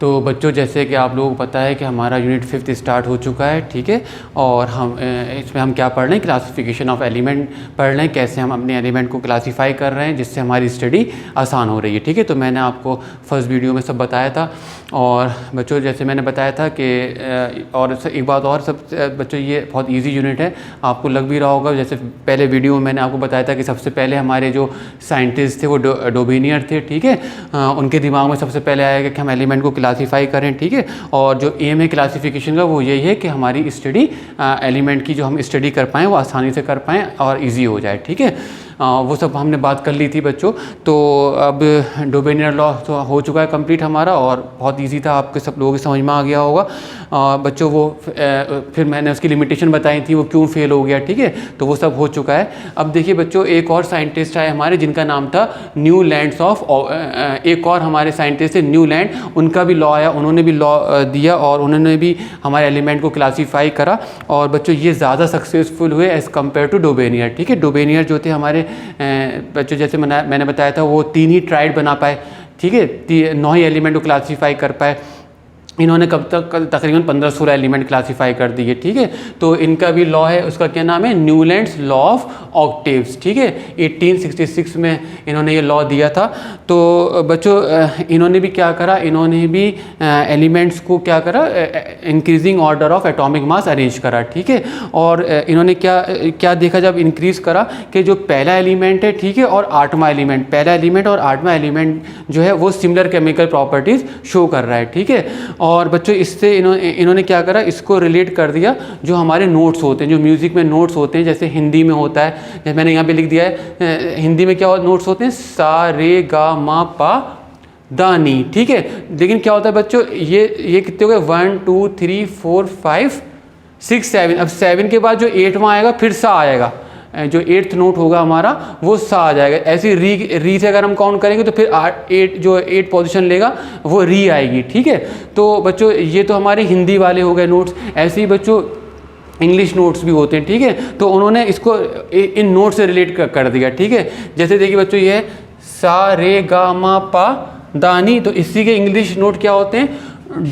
तो बच्चों जैसे कि आप लोगों को पता है कि हमारा यूनिट 5 स्टार्ट हो चुका है, ठीक है। और हम इसमें हम क्या पढ़ रहे हैं, क्लासिफिकेशन ऑफ एलिमेंट पढ़ रहे हैं, कैसे हम अपने एलिमेंट को क्लासीफाई कर रहे हैं जिससे हमारी स्टडी आसान हो रही है, ठीक है। तो मैंने आपको फर्स्ट वीडियो में सब बताया था। और बच्चों जैसे मैंने बताया था कि और एक बात और, सब बच्चों ये बहुत ईजी यूनिट है, आपको लग भी रहा होगा। जैसे पहले वीडियो में मैंने आपको बताया था कि सबसे पहले हमारे जो साइंटिस्ट थे वो डोबेनियर थे, ठीक है। उनके दिमाग में सबसे पहले आएगा कि हम एलिमेंट को क्लासीफाई करें, ठीक है। और जो एम है क्लासिफिकेशन का वो यही है कि हमारी स्टडी एलिमेंट की जो हम स्टडी कर पाएँ वो आसानी से कर पाएँ और ईजी हो जाए, ठीक है। वो सब हमने बात कर ली थी बच्चों। तो अब डोबेनियर लॉ तो हो चुका है कंप्लीट हमारा, और बहुत इजी था, आपके सब लोगों की समझ में आ गया होगा। बच्चों वो फिर मैंने उसकी लिमिटेशन बताई थी, वो क्यों फेल हो गया, ठीक है। तो वो सब हो चुका है। अब देखिए बच्चों, एक और साइंटिस्ट आए हमारे जिनका नाम था न्यूलैंड्स ऑफ, एक और हमारे साइंटिस्ट थे न्यूलैंड, उनका भी लॉ आया, उन्होंने भी लॉ दिया और उन्होंने भी हमारे एलिमेंट को क्लासीफाई करा। और बच्चों ये ज़्यादा सक्सेसफुल हुए एज़ कम्पेयर टू डोबेनियर, ठीक है। डोबेनियर जो थे हमारे बच्चों जैसे मैंने बताया था वो 3 ही ट्राइड बना पाए, ठीक है, 9 ही एलिमेंट को क्लासीफाई कर पाए। इन्होंने कब तक तकरीबन 15-16 एलिमेंट क्लासीफाई कर दिए, ठीक है। तो इनका भी लॉ है, उसका क्या नाम है, न्यूलैंड्स लॉ ऑफ ऑक्टेव्स, ठीक है। 1866 में इन्होंने ये लॉ दिया था। तो बच्चों इन्होंने भी क्या करा, इन्होंने भी एलिमेंट्स को क्या करा, increasing order of atomic mass arrange करा, ठीक है। और इन्होंने क्या देखा जब इंक्रीज करा कि जो पहला एलिमेंट है, ठीक है, और 8वां एलिमेंट, पहला एलिमेंट और 8वां एलिमेंट जो है वो सिमिलर केमिकल प्रॉपर्टीज़ शो कर रहा है, ठीक है। और बच्चों इससे इन्होंने क्या करा, इसको रिलेट कर दिया जो हमारे नोट्स होते हैं, जो म्यूज़िक में नोट्स होते हैं, जैसे हिंदी में होता है, जैसे मैंने यहाँ पे लिख दिया है, हिंदी में क्या नोट्स होते हैं, सा रे गा मा पा दा नी, ठीक है। लेकिन क्या होता है बच्चों, ये कितने हो गए, 1 2 3 4 5 6 7। अब 7 के बाद जो 8वां आएगा फिर सा आएगा, जो 8th नोट होगा हमारा वो सा आ जाएगा। ऐसे री से अगर हम काउंट करेंगे तो फिर 8 जो 8 पोजीशन लेगा वो री आएगी, ठीक है। तो बच्चों ये तो हमारे हिंदी वाले हो गए नोट्स। ऐसे ही बच्चों इंग्लिश नोट्स भी होते हैं, ठीक है। तो उन्होंने इसको इन नोट से रिलेट कर दिया, ठीक है। जैसे देखिए बच्चों ये है सा रे गा मा पा दा नी, तो इसी के इंग्लिश नोट क्या होते हैं,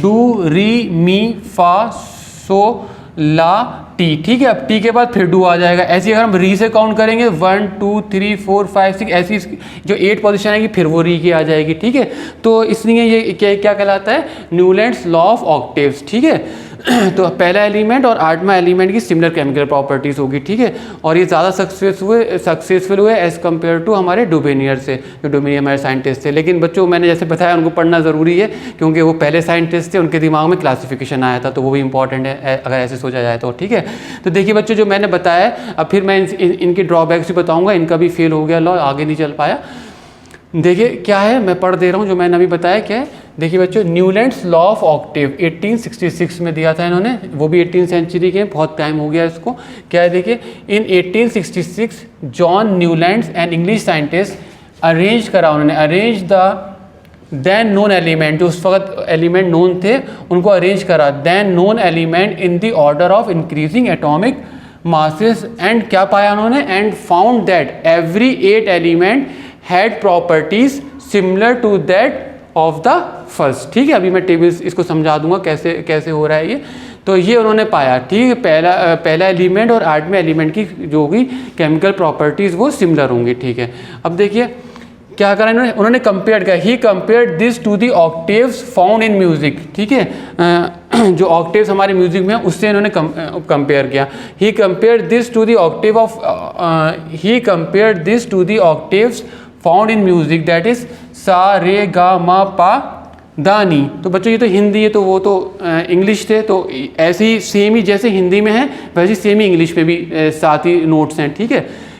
डू री मी फा सो ला टी, ठीक है। अब टी के बाद फिर डू आ जाएगा। ऐसे अगर हम री से काउंट करेंगे 1 2 3 4 5 6, ऐसी जो 8 पोजीशन आएगी फिर वो री की आ जाएगी, ठीक है। तो इसलिए ये क्या कहलाता है, न्यूलैंड्स लॉ ऑफ ऑक्टेव्स, ठीक है। तो पहला एलिमेंट और 8वां एलिमेंट की सिमिलर केमिकल प्रॉपर्टीज़ होगी, ठीक है। और ये ज़्यादा सक्सेसफुल हुए एज़ कम्पेयर टू हमारे डोबेनियर से, जो डोबेनियर हमारे साइंटिस्ट थे। लेकिन बच्चों मैंने जैसे बताया उनको पढ़ना ज़रूरी है, क्योंकि वो पहले साइंटिस्ट थे, उनके दिमाग में क्लासिफिकेशन आया था, तो वो भी इंपॉर्टेंट है अगर ऐसे सोचा जाए तो, ठीक है। तो देखिए बच्चों जो मैंने बताया, अब फिर मैं इनके ड्रॉबैक्स भी बताऊँगा। इनका भी फेल हो गया लॉ, आगे नहीं चल पाया। देखिए क्या है, मैं पढ़ दे रहा हूँ जो मैंने अभी बताया क्या है। देखिए बच्चों, न्यूलैंड्स लॉ ऑफ ऑक्टेव 1866 में दिया था इन्होंने, वो भी 18th सेंचुरी के, बहुत टाइम हो गया इसको। क्या है देखिए, in 1866 John Newlands an English scientist arrange करा, उन्होंने arrange the then known element, जो उस वक्त एलिमेंट नोन थे उनको अरेंज करा, then known element in the order of increasing atomic masses, and क्या पाया उन्होंने, and found that every 8 element had properties similar to that of the first, ठीक है। अभी मैं टेबल्स इसको समझा दूंगा कैसे हो रहा है ये। तो ये उन्होंने पाया, ठीक है, पहला एलिमेंट और 8वें एलिमेंट की जो होगी केमिकल प्रॉपर्टीज़ वो सिमिलर होंगी, ठीक है। अब देखिए क्या करा उन्होंने कंपेयर किया, he compared this to the octaves found in music, ठीक है। जो ऑक्टेव्स हमारे म्यूजिक में है उससे इन्होंने कंपेयर किया। He compared this to the octaves found in music, that is सा रे गा मा पा दा नी। तो बच्चों ये तो हिंदी है, तो वो तो इंग्लिश थे, तो ऐसे ही सेम ही जैसे हिंदी में है वैसे सेम ही इंग्लिश में भी 7 ही नोट्स हैं, ठीक है।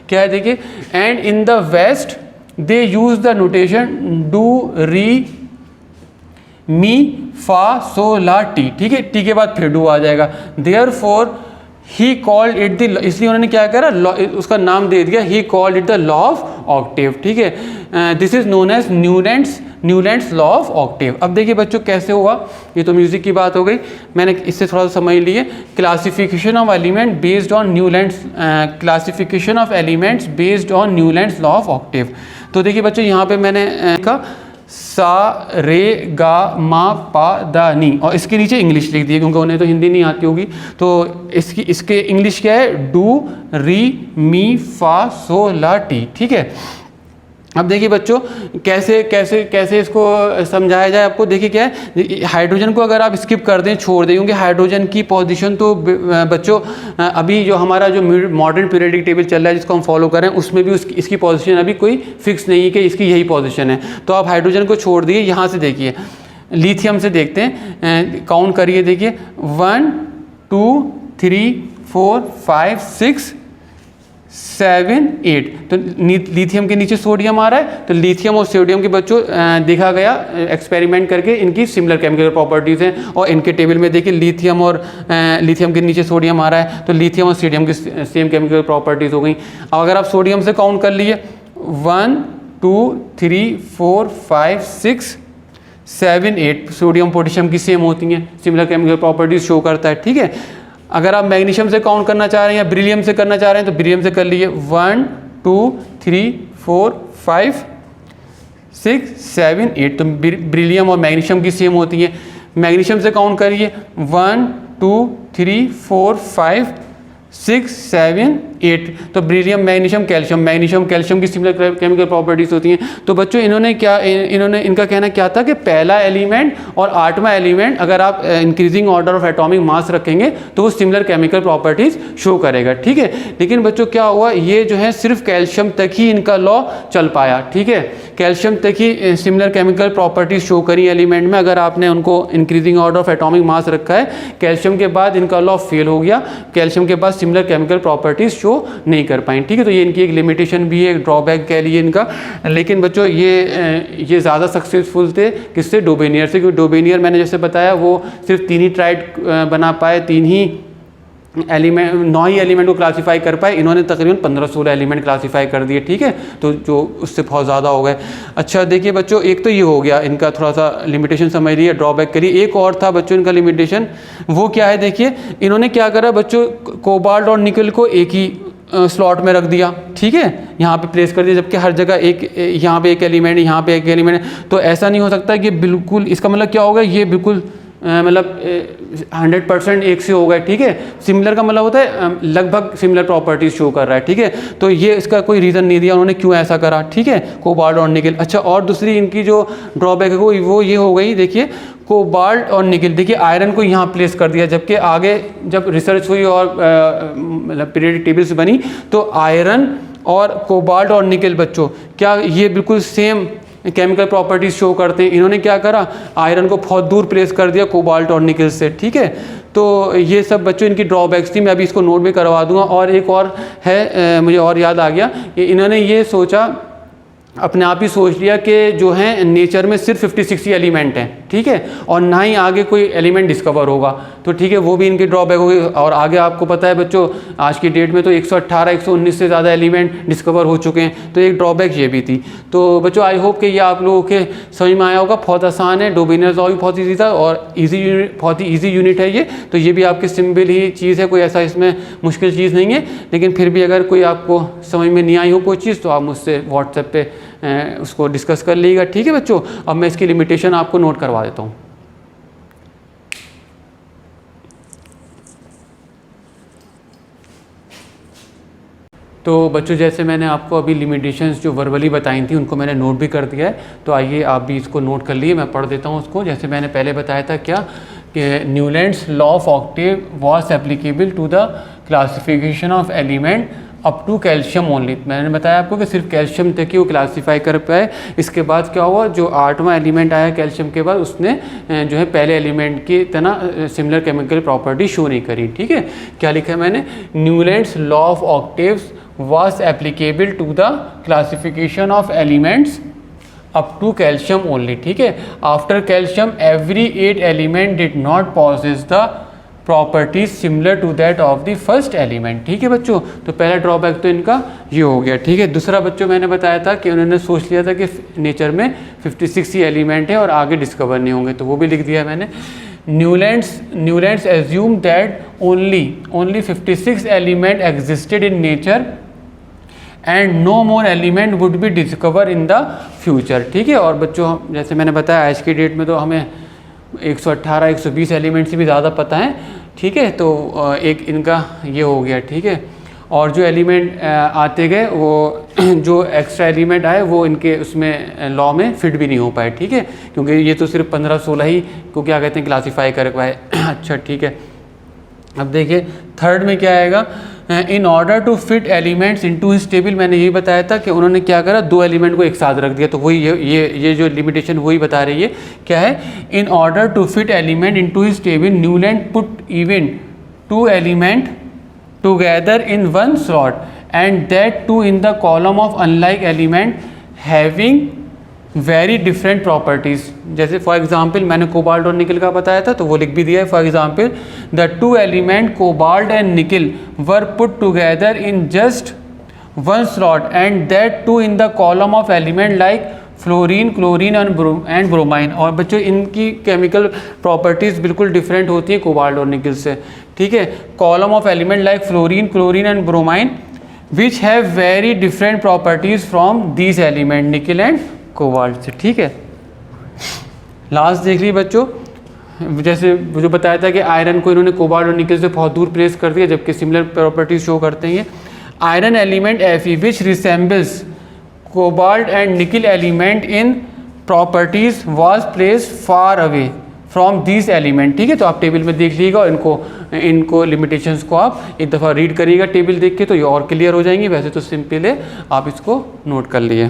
क्या है देखिए, and in the west they use the notation do re mi फा सो ला टी, ठीक है। टी के बाद फिर डू आ जाएगा। Therefore he called it the, इसलिए उन्होंने क्या करा, उसका नाम दे दिया, he called it the law of octave, ठीक है। This is known as Newlands law of octave. अब देखिए बच्चों कैसे हुआ, ये तो म्यूजिक की बात हो गई, मैंने इससे थोड़ा सा समझ लिए। Classification of element based on Newlands law of Octave. तो देखिए बच्चों यहाँ पे मैंने कहा सा रे गा मा पा दा नी, और इसके नीचे इंग्लिश लिख दी क्योंकि उन्हें तो हिंदी नहीं आती होगी, तो इसके इंग्लिश क्या है, डू री मी फा सो ला टी। ठीक है, अब देखिए बच्चों कैसे कैसे कैसे इसको समझाया जाए आपको। देखिए क्या है, हाइड्रोजन को अगर आप स्किप कर दें, छोड़ दें, क्योंकि हाइड्रोजन की पोजीशन तो बच्चों अभी जो हमारा जो मॉडर्न पीरियोडिक टेबल चल रहा है जिसको हम फॉलो करें उसमें भी इसकी पोजीशन अभी कोई फिक्स नहीं है कि इसकी यही पोजीशन है। तो आप हाइड्रोजन को छोड़ दिए, यहाँ से देखिए लिथियम से देखते हैं, काउंट करिए, देखिए 1 2 3 4 5 6 7 8, तो लिथियम के नीचे सोडियम आ रहा है, तो लिथियम और सोडियम के बच्चों देखा गया एक्सपेरिमेंट करके इनकी सिमिलर केमिकल प्रॉपर्टीज़ हैं, और इनके टेबल में देखिए लिथियम और लिथियम के नीचे सोडियम आ रहा है, तो लिथियम और सोडियम की सेम केमिकल प्रॉपर्टीज़ हो गई। अब अगर आप सोडियम से काउंट कर लिए 1 2 3 4 5 6 7 8, सोडियम पोटेशियम की सेम होती हैं, सिमिलर केमिकल प्रॉपर्टीज शो करता है। ठीक है, अगर आप मैग्नीशियम से काउंट करना चाह रहे हैं या ब्रिलियम से करना चाह रहे हैं तो ब्रिलियम से कर लीजिए 1 2 3 4 5 6 7 8, तो ब्रिलियम और मैग्नीशियम की सेम होती है। मैग्नीशियम से काउंट करिए 1 2 3 4 5 6 7 8, तो ब्रिलियम मैग्नीशियम कैल्शियम की सिमिलर केमिकल प्रॉपर्टीज होती हैं। तो बच्चों इनका कहना क्या था कि पहला एलिमेंट और 8वां एलिमेंट अगर आप increasing order of atomic mass रखेंगे तो वो सिमिलर केमिकल प्रॉपर्टीज शो करेगा। ठीक है, लेकिन बच्चों क्या हुआ, ये जो है सिर्फ कैल्शियम तक ही इनका लॉ चल पाया। ठीक है, कैल्शियम तक ही सिमिलर केमिकल प्रॉपर्टीज शो करी एलिमेंट में, अगर आपने उनको increasing order of atomic mass रखा है। कैल्शियम के बाद इनका लॉ फेल हो गया, कैल्शियम के बाद सिमिलर केमिकल प्रॉपर्टीज शो नहीं कर पाई। ठीक है, तो ये इनकी एक लिमिटेशन भी है, एक ड्रॉबैक कह लिए इनका। लेकिन बच्चों ये ज़्यादा सक्सेसफुल थे किससे, डोबेनियर से, क्योंकि डोबेनियर मैंने जैसे बताया वो सिर्फ 3 ही ट्राइड बना पाए, 3 ही एलिमेंट 9 ही एलिमेंट को क्लासीफाई कर पाए, इन्होंने तकरीबन 15-16 एलिमेंट क्लासीफाई कर दिए। ठीक है, तो जो उससे बहुत ज़्यादा हो गए। अच्छा देखिए बच्चों, एक तो ये हो गया इनका थोड़ा सा लिमिटेशन समझ लिया, ड्रॉबैक करिए। एक और था बच्चों इनका लिमिटेशन, वो क्या है, देखिए इन्होंने क्या करा बच्चों, कोबाल्ट और निकल को एक ही स्लॉट में रख दिया। ठीक है, यहाँ पे प्लेस कर दिया, जबकि हर जगह यहाँ पे एक एलिमेंट, यहाँ पे एक एलिमेंट है। तो ऐसा नहीं हो सकता कि बिल्कुल, इसका मतलब क्या होगा, ये बिल्कुल मतलब 100% एक से होगा। ठीक है, सिमिलर का मतलब होता है लगभग सिमिलर प्रॉपर्टीज शो कर रहा है। ठीक है, तो ये इसका कोई रीज़न नहीं दिया उन्होंने क्यों ऐसा करा। ठीक है, कोबाल्ट और निकल। अच्छा, और दूसरी इनकी जो ड्रॉबैक है वो ये हो गई, देखिए कोबाल्ट और निकल, देखिए आयरन को यहाँ प्लेस कर दिया, जबकि आगे जब रिसर्च हुई और मतलब पीरियोडिक टेबल्स बनी तो आयरन और कोबाल्ट और निकल बच्चों क्या ये बिल्कुल सेम केमिकल प्रॉपर्टीज शो करते हैं। इन्होंने क्या करा, आयरन को बहुत दूर प्लेस कर दिया कोबाल्ट और निकल से। ठीक है, तो ये सब बच्चों इनकी ड्रॉबैक्स थी, मैं अभी इसको नोट भी करवा दूंगा। और एक और है, मुझे और याद आ गया कि इन्होंने ये सोचा, अपने आप ही सोच लिया कि जो है नेचर में सिर्फ 56 ही एलिमेंट हैं। ठीक है, और ना ही आगे कोई एलिमेंट डिस्कवर होगा, तो ठीक है वो भी इनकी ड्रॉबैक होगी। और आगे आपको पता है बच्चों, आज की डेट में तो 118-119 से ज़्यादा एलिमेंट डिस्कवर हो चुके हैं, तो एक ड्रॉबैक ये भी थी। तो बच्चों आई होप कि ये आप लोगों के समझ में आया होगा, बहुत आसान है, डोबेनियर्स लॉ भी बहुत ईजी था और बहुत ही ईजी यूनिट है ये। तो ये भी आपकी सिंपल ही चीज़ है, कोई ऐसा इसमें मुश्किल चीज़ नहीं है। लेकिन फिर भी अगर कोई आपको समझ में नहीं आई हो कोई चीज़ तो आप मुझसे व्हाट्सएप पे उसको डिस्कस कर लीजिएगा। ठीक है बच्चों, अब मैं इसकी लिमिटेशन आपको नोट करवा देता हूँ। तो बच्चों जैसे मैंने आपको अभी लिमिटेशंस जो वर्बली बताई थी उनको मैंने नोट भी कर दिया है, तो आइए आप भी इसको नोट कर लिए, मैं पढ़ देता हूँ उसको। जैसे मैंने पहले बताया था क्या कि Newlands law of octave was applicable to the classification of element up to calcium only. मैंने बताया आपको कि सिर्फ कैल्शियम तक ही वो क्लासीफाई कर पाए। इसके बाद क्या हुआ, जो 8वां एलिमेंट आया कैल्शियम के बाद, उसने जो है पहले एलिमेंट की तरह सिमिलर केमिकल प्रॉपर्टी शो नहीं करी। ठीक है, क्या लिखा है मैंने, Newlands law of octaves was applicable to the classification of elements up to calcium only. ठीक है, after calcium every 8 element did not possess the properties similar to that of the first element. ठीक है बच्चों, तो पहला drawback तो इनका ये हो गया। ठीक है, दूसरा बच्चों मैंने बताया था कि उन्होंने सोच लिया था कि नेचर में 56 ही एलिमेंट है और आगे डिस्कवर नहीं होंगे, तो वो भी लिख दिया मैंने। Newlands assume that only 56 element existed in nature and no more element would be discovered in the future, ठीक है। और बच्चों जैसे मैंने बताया आज की डेट में तो हमें 118 120 एलिमेंट से भी ज़्यादा पता है, ठीक है। तो एक इनका ये हो गया, ठीक है। और जो एलिमेंट आते गए वो जो एक्स्ट्रा एलिमेंट आए वो इनके उसमें लॉ में फिट भी नहीं हो पाए, ठीक है, क्योंकि ये तो सिर्फ 15-16 ही को क्या कहते हैं क्लासीफाई कर पाए। अच्छा ठीक है, अब देखिए थर्ड में क्या आएगा, in order to fit elements into his table. मैंने यही बताया था कि उन्होंने क्या करा, दो एलिमेंट को एक साथ रख दिया, तो वही ये जो लिमिटेशन वही बता रही है क्या है, in order to fit element into his table Newland put even 2 element together in one slot and that too in the column of unlike element having very different properties। जैसे फॉर एग्जांपल मैंने cobalt और निकल का बताया था तो वो लिख भी दिया है। For example the 2 element cobalt and nickel were put together in just one slot and that too in the column of element like fluorine, chlorine and bromine. और बच्चों इनकी केमिकल प्रॉपर्टीज़ बिल्कुल डिफरेंट होती हैं कोबाल्ट और निकल से, ठीक है। Column of element like fluorine, chlorine and bromine which have very different properties from these element निकल एंड कोबाल्ट से, ठीक है। लास्ट देख लीजिए बच्चों, जैसे जो बताया था कि आयरन को इन्होंने कोबाल्ट और निकल से बहुत दूर प्लेस कर दिया जबकि सिमिलर प्रॉपर्टीज शो करते हैं। Iron element Fe which resembles cobalt and निकल element in properties was place far away from this element, ठीक है। तो आप टेबल में देख लीजिएगा और इनको लिमिटेशंस को आप एक दफ़ा रीड करिएगा टेबल देख के, तो ये और क्लियर हो जाएंगे। वैसे तो सिंपल है, आप इसको नोट कर लिए।